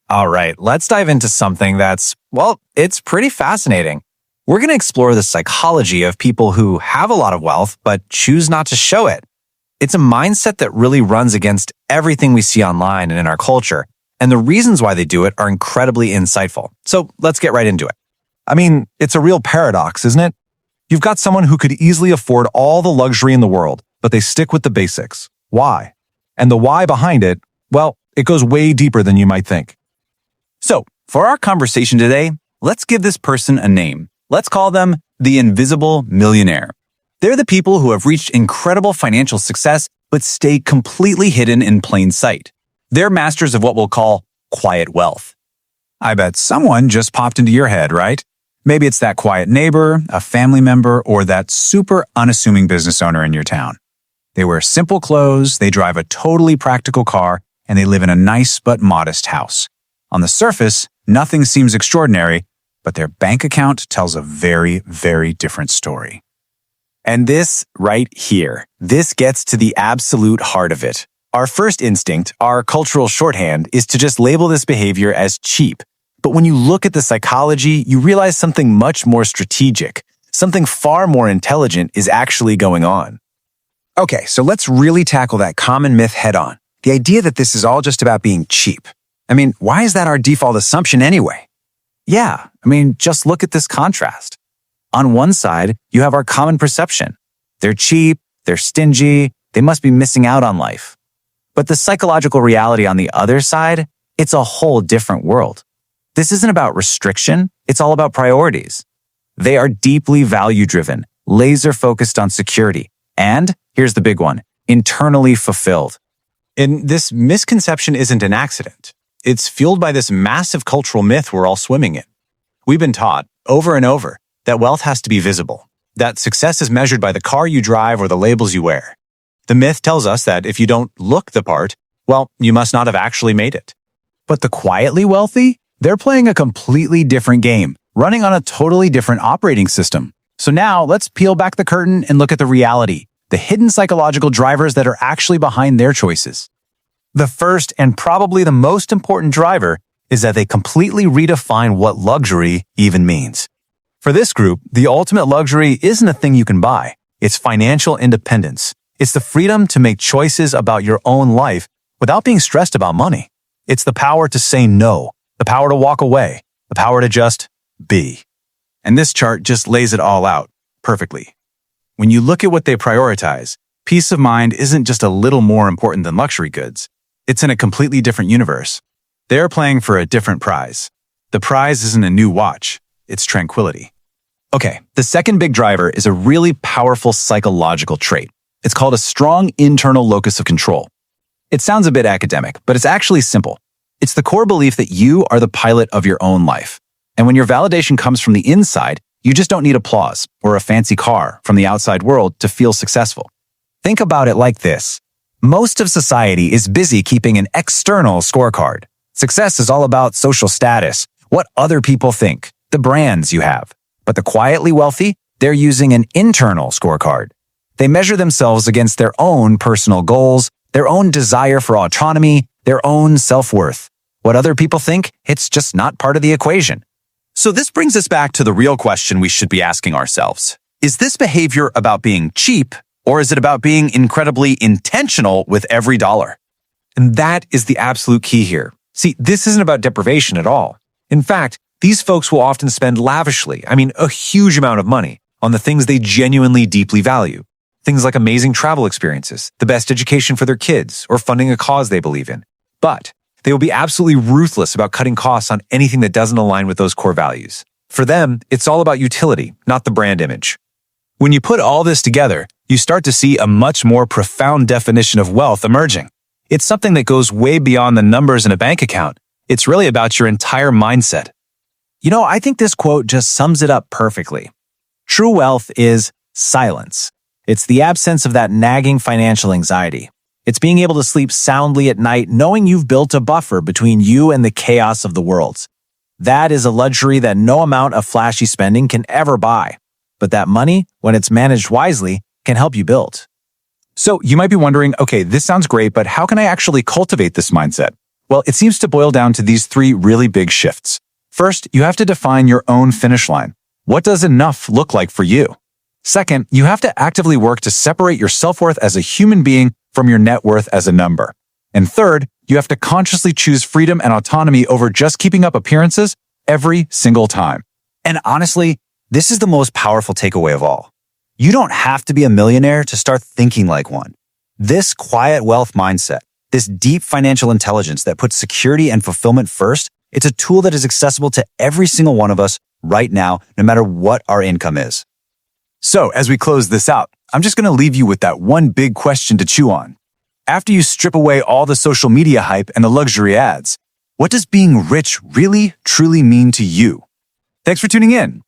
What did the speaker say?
All right, let's dive into something it's pretty fascinating. We're going to explore the psychology of people who have a lot of wealth but choose not to show it. It's a mindset that really runs against everything we see online and in our culture, and the reasons why they do it are incredibly insightful. So let's get right into it. I mean, it's a real paradox, isn't it? You've got someone who could easily afford all the luxury in the world, but they stick with the basics. Why? And the why behind it, well, it goes way deeper than you might think. So, for our conversation today, let's give this person a name. Let's call them the invisible millionaire. They're the people who have reached incredible financial success but stay completely hidden in plain sight. They're masters of what we'll call quiet wealth. I bet someone just popped into your head, right? Maybe it's that quiet neighbor, a family member, or that super unassuming business owner in your town. They wear simple clothes, they drive a totally practical car, and they live in a nice but modest house. On the surface, nothing seems extraordinary, but their bank account tells a very, very different story. And this right here, this gets to the absolute heart of it. Our first instinct, our cultural shorthand, is to just label this behavior as cheap. But when you look at the psychology, you realize something much more strategic, something far more intelligent is actually going on. Okay, so let's really tackle that common myth head on. The idea that this is all just about being cheap. I mean, why is that our default assumption anyway? Yeah, just look at this contrast. On one side, you have our common perception. They're cheap, they're stingy, they must be missing out on life. But the psychological reality on the other side, it's a whole different world. This isn't about restriction, it's all about priorities. They are deeply value-driven, laser-focused on security, and, here's the big one, internally fulfilled. And this misconception isn't an accident. It's fueled by this massive cultural myth we're all swimming in. We've been taught, over and over, that wealth has to be visible, that success is measured by the car you drive or the labels you wear. The myth tells us that if you don't look the part, well, you must not have actually made it. But the quietly wealthy? They're playing a completely different game, running on a totally different operating system. So now let's peel back the curtain and look at the reality, the hidden psychological drivers that are actually behind their choices. The first and probably the most important driver is that they completely redefine what luxury even means. For this group, the ultimate luxury isn't a thing you can buy. It's financial independence. It's the freedom to make choices about your own life without being stressed about money. It's the power to say no, the power to walk away, the power to just be. And this chart just lays it all out perfectly. When you look at what they prioritize, peace of mind isn't just a little more important than luxury goods. It's in a completely different universe. They're playing for a different prize. The prize isn't a new watch, it's tranquility. Okay, the second big driver is a really powerful psychological trait. It's called a strong internal locus of control. It sounds a bit academic, but it's actually simple. It's the core belief that you are the pilot of your own life. And when your validation comes from the inside, you just don't need applause or a fancy car from the outside world to feel successful. Think about it like this. Most of society is busy keeping an external scorecard. Success is all about social status, what other people think, the brands you have. But the quietly wealthy, they're using an internal scorecard. They measure themselves against their own personal goals, their own desire for autonomy, their own self-worth. What other people think, it's just not part of the equation. So this brings us back to the real question we should be asking ourselves. Is this behavior about being cheap, or is it about being incredibly intentional with every dollar? And that is the absolute key here. See, this isn't about deprivation at all. In fact, these folks will often spend lavishly, a huge amount of money, on the things they genuinely deeply value. Things like amazing travel experiences, the best education for their kids, or funding a cause they believe in. But they will be absolutely ruthless about cutting costs on anything that doesn't align with those core values. For them, it's all about utility, not the brand image. When you put all this together, you start to see a much more profound definition of wealth emerging. It's something that goes way beyond the numbers in a bank account. It's really about your entire mindset. I think this quote just sums it up perfectly. True wealth is silence. It's the absence of that nagging financial anxiety. It's being able to sleep soundly at night knowing you've built a buffer between you and the chaos of the world. That is a luxury that no amount of flashy spending can ever buy. But that money, when it's managed wisely, can help you build. So you might be wondering, okay, this sounds great, but how can I actually cultivate this mindset? Well, it seems to boil down to these three really big shifts. First, you have to define your own finish line. What does enough look like for you? Second, you have to actively work to separate your self-worth as a human being from your net worth as a number. And third, you have to consciously choose freedom and autonomy over just keeping up appearances every single time. And honestly, this is the most powerful takeaway of all. You don't have to be a millionaire to start thinking like one. This quiet wealth mindset, this deep financial intelligence that puts security and fulfillment first, it's a tool that is accessible to every single one of us right now, no matter what our income is. So, as we close this out, I'm just going to leave you with that one big question to chew on. After you strip away all the social media hype and the luxury ads, what does being rich really, truly mean to you? Thanks for tuning in.